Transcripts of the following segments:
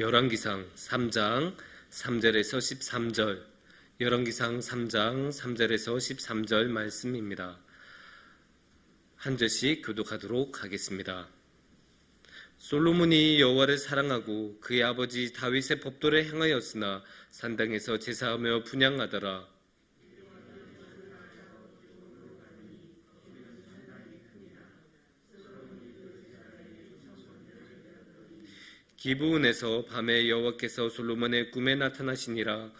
열왕기상 3장 3절에서 13절, 열왕기상 3장 3절에서 13절 말씀입니다. 한 절씩 교독하도록 하겠습니다. 솔로몬이 여호와를 사랑하고 그의 아버지 다윗의 법도를 행하였으나 산당에서 제사하며 분향하더라. 기브온에서 밤에 여호와께서 솔로몬의 꿈에 나타나시니라.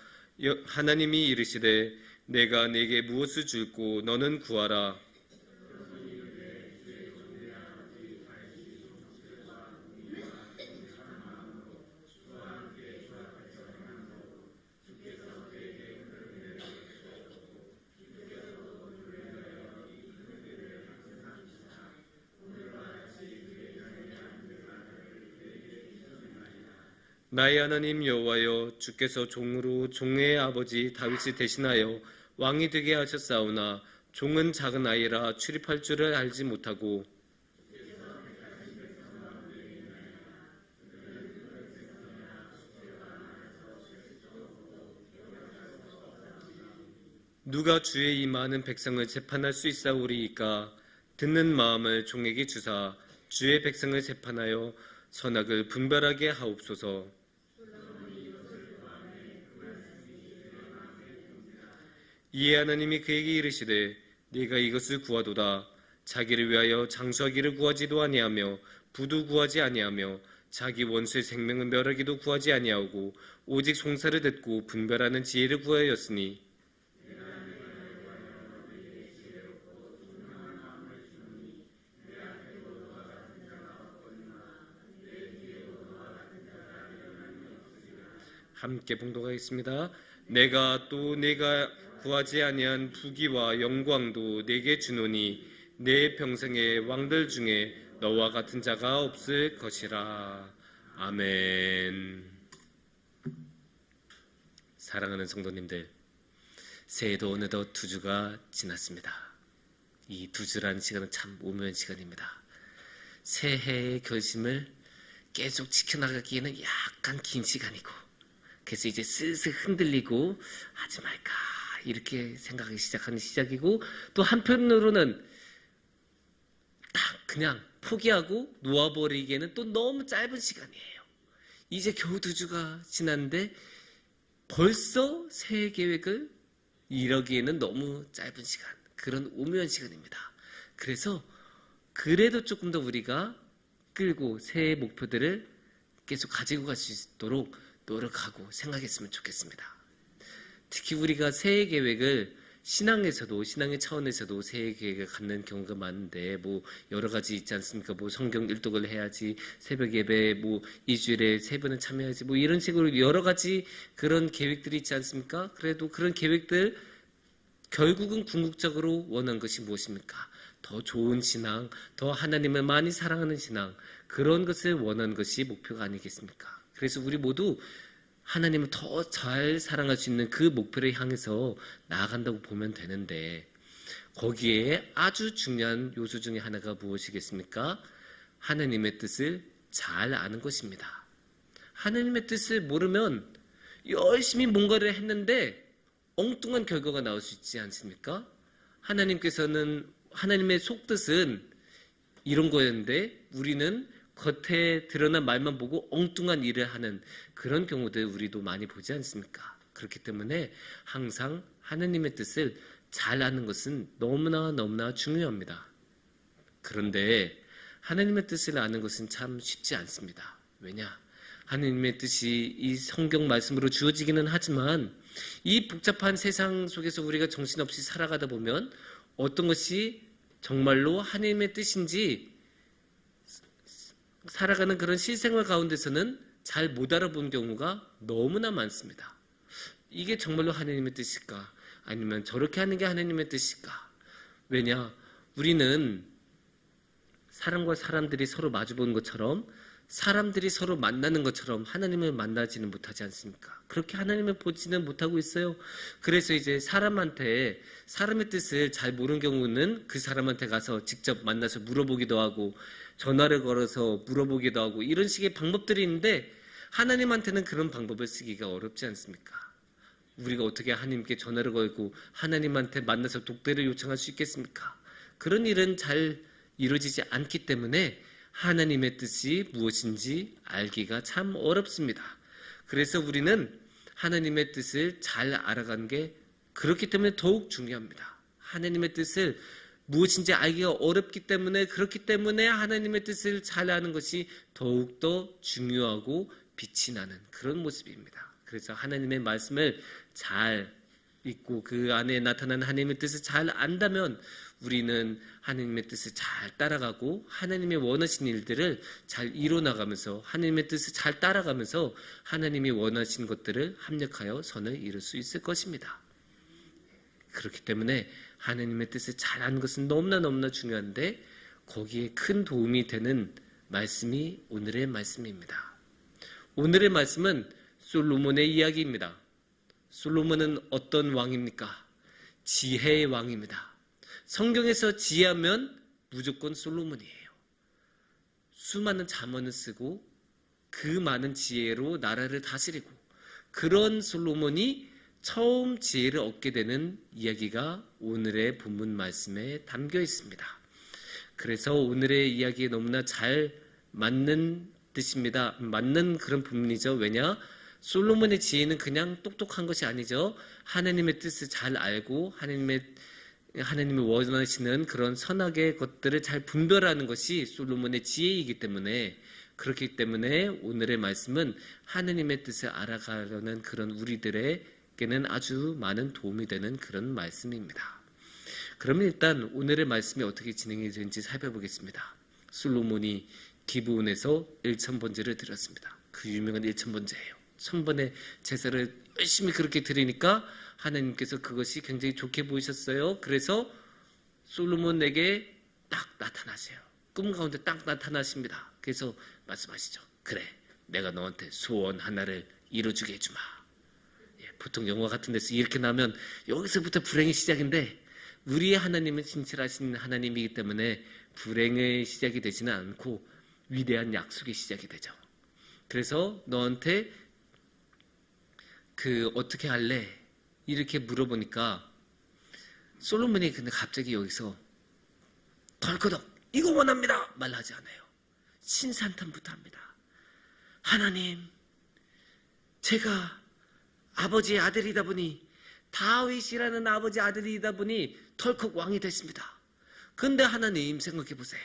하나님이 이르시되 내가 네게 무엇을 줄고 너는 구하라. 나의 하나님 여호와여, 주께서 종으로 종의 아버지 다윗을 대신하여 왕이 되게 하셨사오나 종은 작은 아이라 출입할 줄을 알지 못하고 누가 주의 이 많은 백성을 재판할 수 있사오리이까. 듣는 마음을 종에게 주사 주의 백성을 재판하여 선악을 분별하게 하옵소서. 이에 하나님이 그에게 이르시되 네가 이것을 구하도다. 자기를 위하여 장수하기를 구하지도 아니하며 부도 구하지 아니하며 자기 원수의 생명을 멸하기도 구하지 아니하고 오직 송사를 듣고 분별하는 지혜를 구하였으니 함께 봉독하겠습니다. 내가 구하지 아니한 부귀와 영광도 내게 주노니 내 평생의 왕들 중에 너와 같은 자가 없을 것이라. 아멘. 사랑하는 성도님들, 새해도 어느덧 2주가 지났습니다. 이 2주라는 시간은 참 오묘한 시간입니다. 새해의 결심을 계속 지켜나가기에는 약간 긴 시간이고, 그래서 이제 슬슬 흔들리고 하지 말까 이렇게 생각하기 시작하는 시작이고, 또 한편으로는 딱 그냥 포기하고 놓아버리기에는 또 너무 짧은 시간이에요. 이제 겨우 2주가 지났는데 벌써 새해 계획을 이루기에는 너무 짧은 시간, 그런 오묘한 시간입니다. 그래서 그래도 조금 더 우리가 끌고 새해 목표들을 계속 가지고 갈 수 있도록 노력하고 생각했으면 좋겠습니다. 특히 우리가 새해 계획을 신앙에서도, 신앙의 차원에서도 새해 계획을 갖는 경우가 많은데, 여러 가지 있지 않습니까? 성경 일독을 해야지, 새벽 예배, 2주일에 3번은 참여해야지, 이런 식으로 여러 가지 그런 계획들이 있지 않습니까? 그래도 그런 계획들, 결국은 궁극적으로 원하는 것이 무엇입니까? 더 좋은 신앙, 더 하나님을 많이 사랑하는 신앙, 그런 것을 원하는 것이 목표가 아니겠습니까? 그래서 우리 모두 하나님을 더 잘 사랑할 수 있는 그 목표를 향해서 나아간다고 보면 되는데, 거기에 아주 중요한 요소 중에 하나가 무엇이겠습니까? 하나님의 뜻을 잘 아는 것입니다. 하나님의 뜻을 모르면 열심히 뭔가를 했는데 엉뚱한 결과가 나올 수 있지 않습니까? 하나님께서는, 하나님의 속뜻은 이런 거였는데 우리는 겉에 드러난 말만 보고 엉뚱한 일을 하는 그런 경우들 우리도 많이 보지 않습니까? 그렇기 때문에 항상 하나님의 뜻을 잘 아는 것은 너무나 중요합니다. 그런데 하나님의 뜻을 아는 것은 참 쉽지 않습니다. 왜냐? 하나님의 뜻이 이 성경 말씀으로 주어지기는 하지만 이 복잡한 세상 속에서 우리가 정신없이 살아가다 보면 어떤 것이 정말로 하나님의 뜻인지 살아가는 그런 실생활 가운데서는 잘 못 알아본 경우가 너무나 많습니다. 이게 정말로 하나님의 뜻일까? 아니면 저렇게 하는 게 하나님의 뜻일까? 왜냐? 우리는 사람과 사람들이 서로 마주보는 것처럼, 사람들이 서로 만나는 것처럼 하나님을 만나지는 못하지 않습니까? 그렇게 하나님을 보지는 못하고 있어요. 그래서 이제 사람한테 사람의 뜻을 잘 모르는 경우는 그 사람한테 가서 직접 만나서 물어보기도 하고, 전화를 걸어서 물어보기도 하고, 이런 식의 방법들이 있는데, 하나님한테는 그런 방법을 쓰기가 어렵지 않습니까? 우리가 어떻게 하나님께 전화를 걸고 하나님한테 만나서 독대를 요청할 수 있겠습니까? 그런 일은 잘 이루어지지 않기 때문에 하나님의 뜻이 무엇인지 알기가 참 어렵습니다. 그래서 우리는 하나님의 뜻을 잘 알아가는 게 그렇기 때문에 더욱 중요합니다. 하나님의 뜻을 무엇인지 알기가 어렵기 때문에, 그렇기 때문에 하나님의 뜻을 잘 아는 것이 더욱더 중요하고 빛이 나는 그런 모습입니다. 그래서 하나님의 말씀을 잘 읽고 그 안에 나타나는 하나님의 뜻을 잘 안다면 우리는 하나님의 뜻을 잘 따라가고 하나님의 원하시는 일들을 잘 이뤄나가면서 하나님의 뜻을 잘 따라가면서 하나님이 원하시는 것들을 합력하여 선을 이룰 수 있을 것입니다. 그렇기 때문에 하나님의 뜻을 잘 아는 것은 너무나 중요한데 거기에 큰 도움이 되는 말씀이 오늘의 말씀입니다. 오늘의 말씀은 솔로몬의 이야기입니다. 솔로몬은 어떤 왕입니까? 지혜의 왕입니다. 성경에서 지혜하면 무조건 솔로몬이에요. 수많은 잠언을 쓰고 그 많은 지혜로 나라를 다스리고 그런 솔로몬이 처음 지혜를 얻게 되는 이야기가 오늘의 본문 말씀에 담겨 있습니다. 그래서 오늘의 이야기에 너무나 잘 맞는 뜻입니다. 맞는 그런 부분이죠. 왜냐? 솔로몬의 지혜는 그냥 똑똑한 것이 아니죠. 하나님의 뜻을 잘 알고 하나님의 원하시는 그런 선악의 것들을 잘 분별하는 것이 솔로몬의 지혜이기 때문에, 그렇기 때문에 오늘의 말씀은 하나님의 뜻을 알아가려는 그런 우리들에게는 아주 많은 도움이 되는 그런 말씀입니다. 그러면 일단 오늘의 말씀이 어떻게 진행이 되는지 살펴보겠습니다. 솔로몬이 기브온에서 1000번제를 드렸습니다. 그 유명한 1000번제예요. 1000번의 제사를 열심히 그렇게 드리니까 하나님께서 그것이 굉장히 좋게 보이셨어요. 그래서 솔로몬에게 딱 나타나세요. 꿈 가운데 딱 나타나십니다. 그래서 말씀하시죠. 그래, 내가 너한테 소원 하나를 이루어주게 해주마. 보통 영화 같은 데서 이렇게 나오면 여기서부터 불행의 시작인데, 우리의 하나님은 진실하신 하나님이기 때문에 불행의 시작이 되지는 않고 위대한 약속의 시작이 되죠. 그래서 너한테 어떻게 할래? 이렇게 물어보니까 솔로몬이 근데 갑자기 여기서 덜커덕 이거 원합니다 말하지 않아요. 신산탄부터 합니다. 하나님, 제가 아버지의 아들이다 보니, 다윗이라는 아버지 아들이다 보니 덜컥 왕이 됐습니다. 그런데 하나님 생각해 보세요.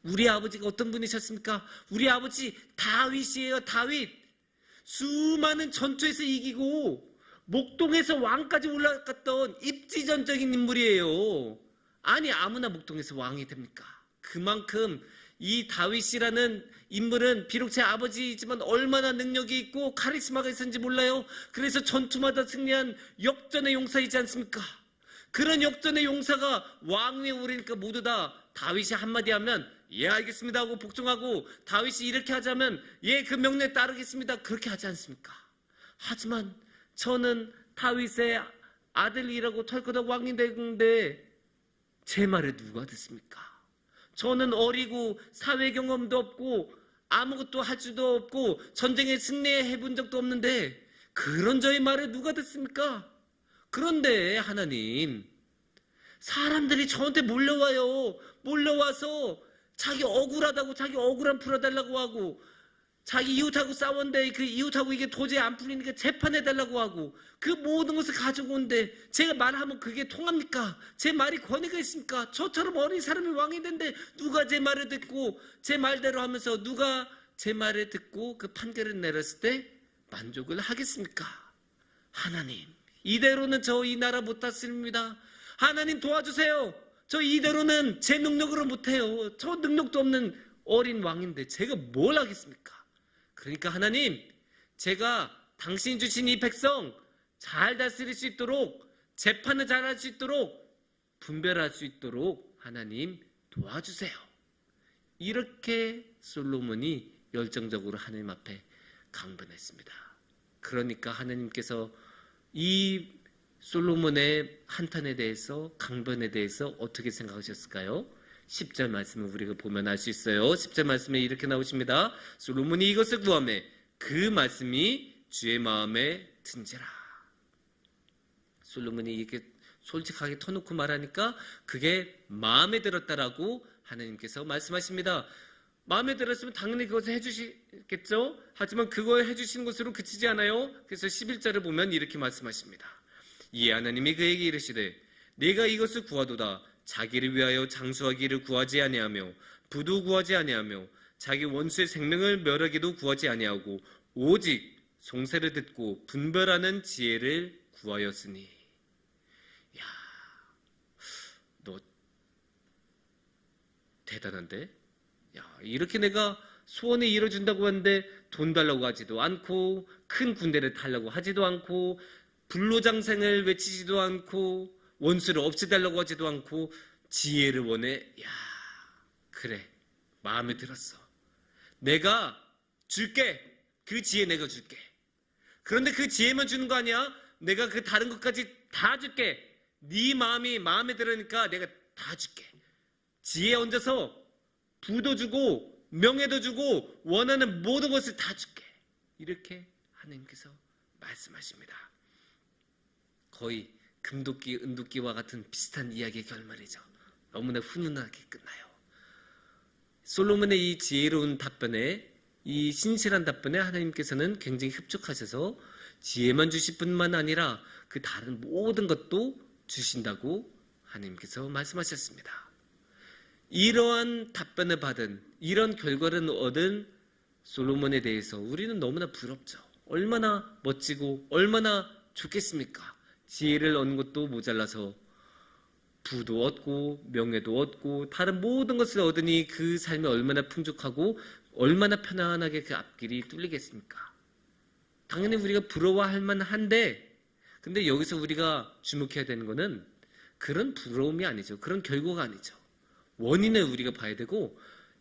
우리 아버지가 어떤 분이셨습니까? 우리 아버지 다윗이에요. 다윗. 수많은 전투에서 이기고 목동에서 왕까지 올라갔던 입지전적인 인물이에요. 아니, 아무나 목동에서 왕이 됩니까? 그만큼 이 다윗이라는 인물은 비록 제 아버지이지만 얼마나 능력이 있고 카리스마가 있었는지 몰라요. 그래서 전투마다 승리한 역전의 용사이지 않습니까? 그런 역전의 용사가 왕위에 오르니까 모두 다 다윗이 한마디 하면 예 알겠습니다 하고 복종하고, 다윗이 이렇게 하자면 예 그 명령에 따르겠습니다 그렇게 하지 않습니까? 하지만 저는 다윗의 아들이라고 털커덕 왕이 되는데 제 말을 누가 듣습니까? 저는 어리고 사회 경험도 없고 아무것도 할 수도 없고 전쟁에 승리해 본 적도 없는데 그런 저의 말을 누가 듣습니까? 그런데 하나님, 사람들이 저한테 몰려와요. 몰려와서 자기 억울하다고 자기 억울함 풀어달라고 하고, 자기 이웃하고 싸웠는데 그 이웃하고 이게 도저히 안 풀리니까 재판해달라고 하고, 그 모든 것을 가지고 오는데 제가 말하면 그게 통합니까? 제 말이 권위가 있습니까? 저처럼 어린 사람이 왕이 되는데 누가 제 말을 듣고 제 말대로 하면서 누가 제 말을 듣고 그 판결을 내렸을 때 만족을 하겠습니까? 하나님, 이대로는 저 이 나라 못 다스립니다. 하나님 도와주세요. 저 이대로는 제 능력으로 못해요. 저 능력도 없는 어린 왕인데 제가 뭘 하겠습니까? 그러니까 하나님, 제가 당신이 주신 이 백성 잘 다스릴 수 있도록, 재판을 잘 할 수 있도록, 분별할 수 있도록 하나님 도와주세요. 이렇게 솔로몬이 열정적으로 하나님 앞에 강변했습니다. 그러니까 하나님께서 이 솔로몬의 한탄에 대해서, 강변에 대해서 어떻게 생각하셨을까요? 10절 말씀을 우리가 보면 알 수 있어요. 10절 말씀에 이렇게 나오십니다. 솔로몬이 이것을 구하매 그 말씀이 주의 마음에 든지라. 솔로몬이 이렇게 솔직하게 터놓고 말하니까 그게 마음에 들었다라고 하나님께서 말씀하십니다. 마음에 들었으면 당연히 그것을 해주시겠죠? 하지만 그걸 해주시는 것으로 그치지 않아요. 그래서 11절을 보면 이렇게 말씀하십니다. 이에 하나님이 그에게 이르시되 내가 이것을 구하도다. 자기를 위하여 장수하기를 구하지 아니하며 부도 구하지 아니하며 자기 원수의 생명을 멸하기도 구하지 아니하고 오직 송세를 듣고 분별하는 지혜를 구하였으니. 야, 너 대단한데? 야, 이렇게 내가 소원을 이뤄준다고 하는데 돈 달라고 하지도 않고 큰 군대를 달라고 하지도 않고 불로장생을 외치지도 않고 원수를 없애달라고 하지도 않고 지혜를 원해. 야, 그래, 마음에 들었어. 내가 줄게. 그 지혜 내가 줄게. 그런데 그 지혜만 주는 거 아니야? 내가 그 다른 것까지 다 줄게. 네 마음이 마음에 들으니까 내가 다 줄게. 지혜 얹어서 부도 주고 명예도 주고 원하는 모든 것을 다 줄게. 이렇게 하나님께서 말씀하십니다. 거의 금도끼, 은도끼와 같은 비슷한 이야기의 결말이죠. 너무나 훈훈하게 끝나요. 솔로몬의 이 지혜로운 답변에, 이 신실한 답변에 하나님께서는 굉장히 흡족하셔서 지혜만 주실 뿐만 아니라 그 다른 모든 것도 주신다고 하나님께서 말씀하셨습니다. 이러한 답변을 받은, 이런 결과를 얻은 솔로몬에 대해서 우리는 너무나 부럽죠. 얼마나 멋지고 얼마나 좋겠습니까? 지혜를 얻는 것도 모자라서 부도 얻고 명예도 얻고 다른 모든 것을 얻으니 그 삶이 얼마나 풍족하고 얼마나 편안하게 그 앞길이 뚫리겠습니까? 당연히 우리가 부러워할 만한데, 근데 여기서 우리가 주목해야 되는 것은 그런 부러움이 아니죠. 그런 결과가 아니죠. 원인을 우리가 봐야 되고,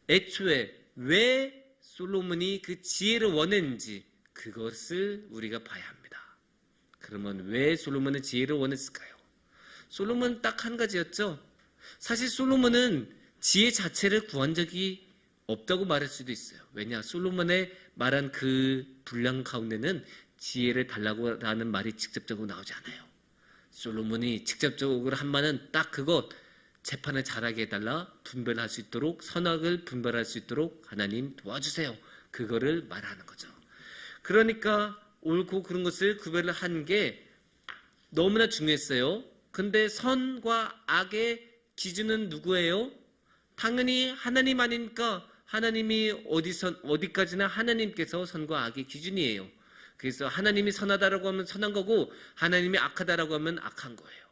애초에 왜 솔로몬이 그 지혜를 원했는지 그것을 우리가 봐야 합니다. 그러면 왜 솔로몬은 지혜를 원했을까요? 솔로몬은 딱 한 가지였죠. 사실 솔로몬은 지혜 자체를 구한 적이 없다고 말할 수도 있어요. 왜냐? 솔로몬의 말한 그 분량 가운데는 지혜를 달라고 하는 말이 직접적으로 나오지 않아요. 솔로몬이 직접적으로 한 말은 딱 그것, 재판을 잘하게 해달라, 분별할 수 있도록, 선악을 분별할 수 있도록 하나님 도와주세요. 그거를 말하는 거죠. 그러니까 옳고 그런 것을 구별을 한 게 너무나 중요했어요. 근데 선과 악의 기준은 누구예요? 당연히 하나님 아니니까 하나님이 어디까지나 하나님께서 선과 악의 기준이에요. 그래서 하나님이 선하다라고 하면 선한 거고 하나님이 악하다라고 하면 악한 거예요.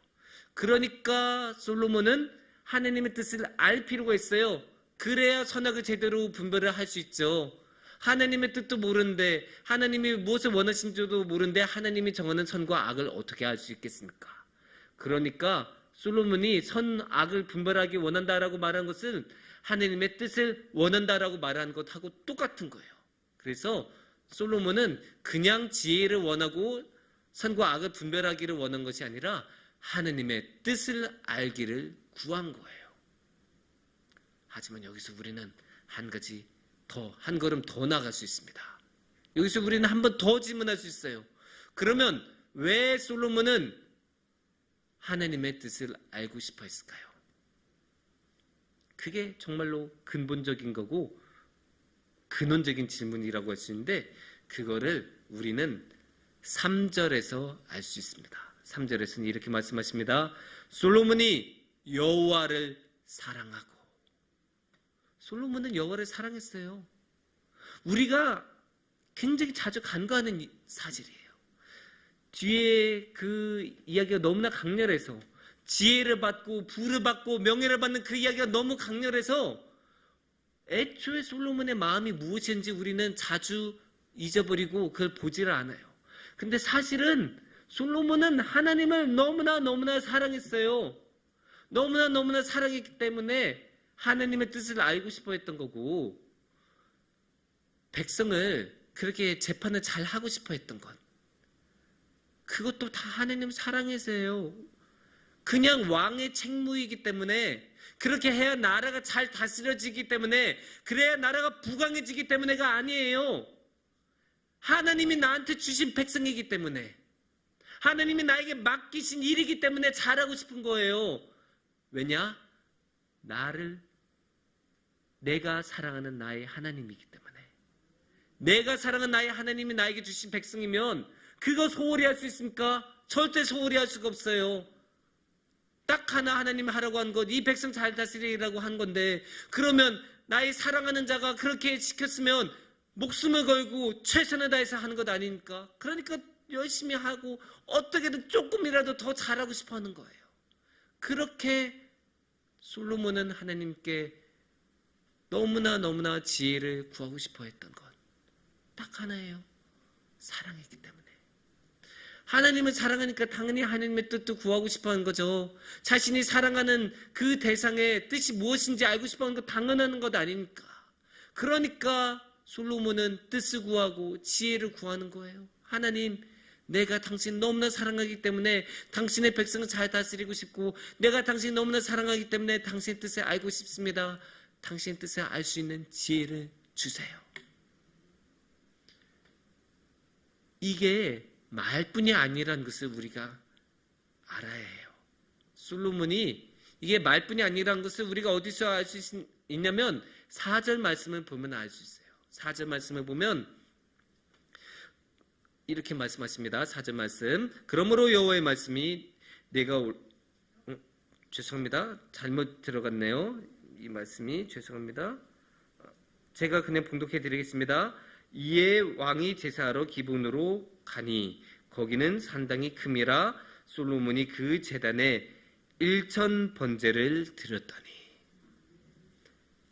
그러니까 솔로몬은 하나님의 뜻을 알 필요가 있어요. 그래야 선악을 제대로 분별을 할 수 있죠. 하나님의 뜻도 모르는데, 하나님이 무엇을 원하신지도 모르는데 하나님이 정하는 선과 악을 어떻게 알 수 있겠습니까? 그러니까 솔로몬이 선, 악을 분별하기 원한다라고 말한 것은 하나님의 뜻을 원한다라고 말한 것하고 똑같은 거예요. 그래서 솔로몬은 그냥 지혜를 원하고 선과 악을 분별하기를 원한 것이 아니라 하나님의 뜻을 알기를 구한 거예요. 하지만 여기서 우리는 한 가지 더, 한 걸음 더 나갈 수 있습니다. 여기서 우리는 한 번 더 질문할 수 있어요. 그러면 왜 솔로몬은 하나님의 뜻을 알고 싶어 했을까요? 그게 정말로 근본적인 거고 근원적인 질문이라고 할 수 있는데 그거를 우리는 3절에서 알 수 있습니다. 3절에서는 이렇게 말씀하십니다. 솔로몬이 여호와를 사랑하고. 솔로몬은 여호와를 사랑했어요. 우리가 굉장히 자주 간과하는 사실이에요. 뒤에 그 이야기가 너무나 강렬해서 지혜를 받고 부를 받고 명예를 받는 그 이야기가 너무 강렬해서 애초에 솔로몬의 마음이 무엇인지 우리는 자주 잊어버리고 그걸 보지를 않아요. 근데 사실은 솔로몬은 하나님을 너무나 사랑했어요. 너무나 사랑했기 때문에 하나님의 뜻을 알고 싶어 했던 거고 백성을 그렇게 재판을 잘 하고 싶어 했던 것, 그것도 다 하나님 사랑해서예요. 그냥 왕의 책무이기 때문에, 그렇게 해야 나라가 잘 다스려지기 때문에, 그래야 나라가 부강해지기 때문에가 아니에요. 하나님이 나한테 주신 백성이기 때문에, 하나님이 나에게 맡기신 일이기 때문에 잘하고 싶은 거예요. 왜냐? 내가 사랑하는 나의 하나님이기 때문에. 내가 사랑하는 나의 하나님이 나에게 주신 백성이면 그거 소홀히 할 수 있습니까? 절대 소홀히 할 수가 없어요. 딱 하나 하나님이 하라고 한 것, 이 백성 잘 다스리라고 한 건데, 그러면 나의 사랑하는 자가 그렇게 시켰으면 목숨을 걸고 최선을 다해서 하는 것 아닙니까? 그러니까 열심히 하고 어떻게든 조금이라도 더 잘하고 싶어 하는 거예요. 그렇게 솔로몬은 하나님께 너무나 지혜를 구하고 싶어 했던 것 딱 하나예요. 사랑이기 때문에. 하나님을 사랑하니까 당연히 하나님의 뜻도 구하고 싶어 하는 거죠. 자신이 사랑하는 그 대상의 뜻이 무엇인지 알고 싶어 하는 거 당연한 것 아닙니까? 그러니까 솔로몬은 뜻을 구하고 지혜를 구하는 거예요. 하나님, 내가 당신 너무나 사랑하기 때문에 당신의 백성을 잘 다스리고 싶고, 내가 당신 너무나 사랑하기 때문에 당신의 뜻을 알고 싶습니다. 당신의 뜻을 알 수 있는 지혜를 주세요. 이게 말뿐이 아니라는 것을 우리가 알아야 해요. 솔로몬이 이게 말뿐이 아니라는 것을 우리가 어디서 알 수 있냐면 4절 말씀을 보면 알 수 있어요. 4절 말씀을 보면 이렇게 말씀하십니다. 4절 말씀. 그러므로 여호와의 말씀이 죄송합니다. 잘못 들어갔네요. 이 말씀이 죄송합니다. 제가 그냥 봉독해 드리겠습니다. 이에 왕이 제사하러 기브온으로 가니 거기는 산당이 큼이라 솔로몬이 그 제단에 1000번제를 드렸더니.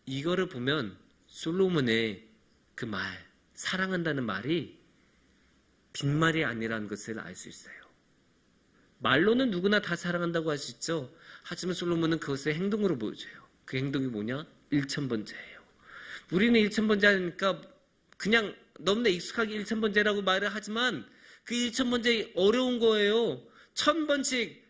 이거를 보면 솔로몬의 그 말, 사랑한다는 말이 빈말이 아니라는 것을 알 수 있어요. 말로는 누구나 다 사랑한다고 할 수 있죠. 하지만 솔로몬은 그것을 행동으로 보여줘요. 그 행동이 뭐냐? 1000번제예요. 우리는 1000번제 하니까 그냥 너무나 익숙하게 1000번제라고 말을 하지만 그 1000번제 어려운 거예요. 1000번씩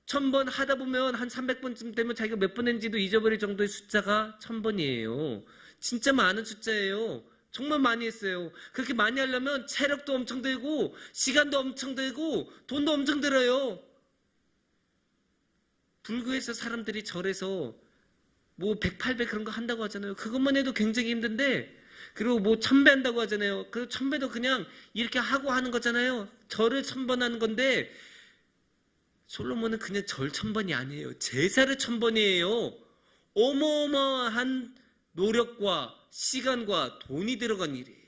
1000번 하다 보면 한 300번쯤 되면 자기가 몇 번 했는지도 잊어버릴 정도의 숫자가 1000번이에요. 진짜 많은 숫자예요. 정말 많이 했어요. 그렇게 많이 하려면 체력도 엄청 들고 시간도 엄청 들고 돈도 엄청 들어요. 불교에서 사람들이 절에서 뭐 100, 800 그런 거 한다고 하잖아요. 그것만 해도 굉장히 힘든데, 그리고 뭐 1000배 한다고 하잖아요. 그 1000배도 그냥 이렇게 하고 하는 거잖아요. 절을 1000번 하는 건데, 솔로몬은 그냥 절 1000번이 아니에요. 제사를 1000번이에요. 어마어마한 노력과 시간과 돈이 들어간 일이에요.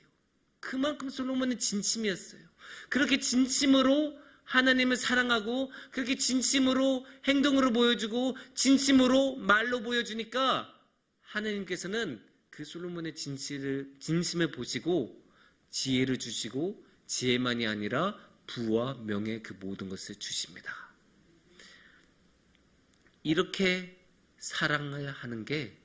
그만큼 솔로몬은 진심이었어요. 그렇게 진심으로 하나님을 사랑하고, 그렇게 진심으로 행동으로 보여주고 진심으로 말로 보여주니까 하나님께서는 그 솔로몬의 진심을 보시고 지혜를 주시고, 지혜만이 아니라 부와 명예, 그 모든 것을 주십니다. 이렇게 사랑해야 하는 게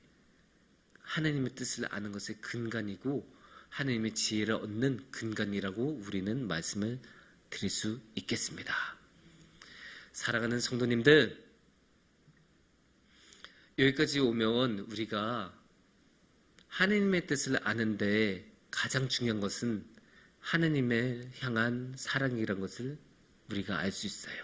하나님의 뜻을 아는 것의 근간이고 하나님의 지혜를 얻는 근간이라고 우리는 말씀을 드릴 수 있겠습니다. 사랑하는 성도님들, 여기까지 오면 우리가 하나님의 뜻을 아는데 가장 중요한 것은 하나님을 향한 사랑이라는 것을 우리가 알 수 있어요.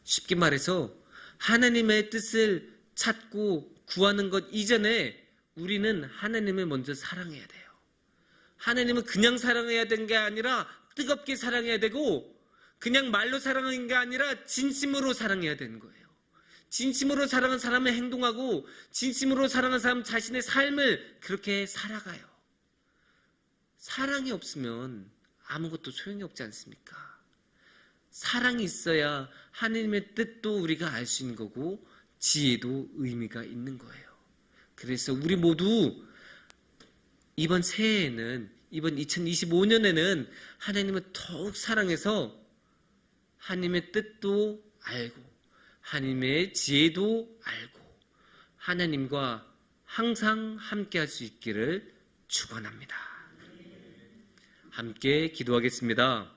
쉽게 말해서 하나님의 뜻을 찾고 구하는 것 이전에 우리는 하나님을 먼저 사랑해야 돼요. 하나님은 그냥 사랑해야 되는 게 아니라 뜨겁게 사랑해야 되고, 그냥 말로 사랑하는 게 아니라 진심으로 사랑해야 되는 거예요. 진심으로 사랑한 사람을 행동하고, 진심으로 사랑한 사람 자신의 삶을 그렇게 살아가요. 사랑이 없으면 아무것도 소용이 없지 않습니까? 사랑이 있어야 하나님의 뜻도 우리가 알 수 있는 거고 지혜도 의미가 있는 거예요. 그래서 우리 모두 이번 새해에는, 이번 2025년에는 하나님을 더욱 사랑해서 하나님의 뜻도 알고 하나님의 지혜도 알고 하나님과 항상 함께 할 수 있기를 축원합니다. 함께 기도하겠습니다.